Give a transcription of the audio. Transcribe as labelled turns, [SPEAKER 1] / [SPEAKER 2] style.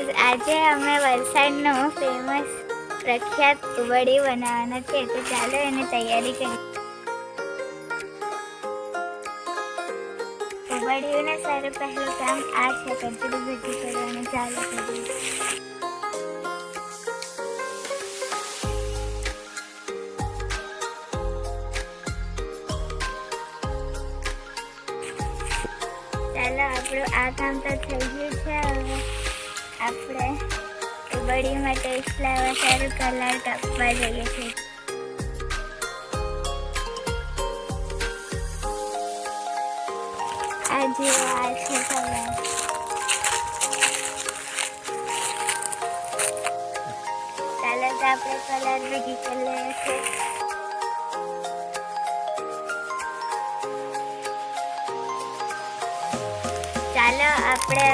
[SPEAKER 1] Guys આજે અમે વલસાડનો famous પ્રખ્યાત ઉબડી બનાવવાના છે, તો ચાલો એની તૈયારી કરીએ. ઉબડીઓને સારું પહેલું કામ આ છે, કચરું ભેગું કરવાનું ચાલુ કરીએ. ચાલો આપણું આ કામ તો થઈ ગયું છે. હવે આપણે ઉબડી માટે ફ્લાવર સારું કલર કાપવા જઈએ છીએ. આ જેવો આ છે કલર. ચાલો તો આપણે કલર ભેગી કરી લઈએ છીએ. ચાલો આપણે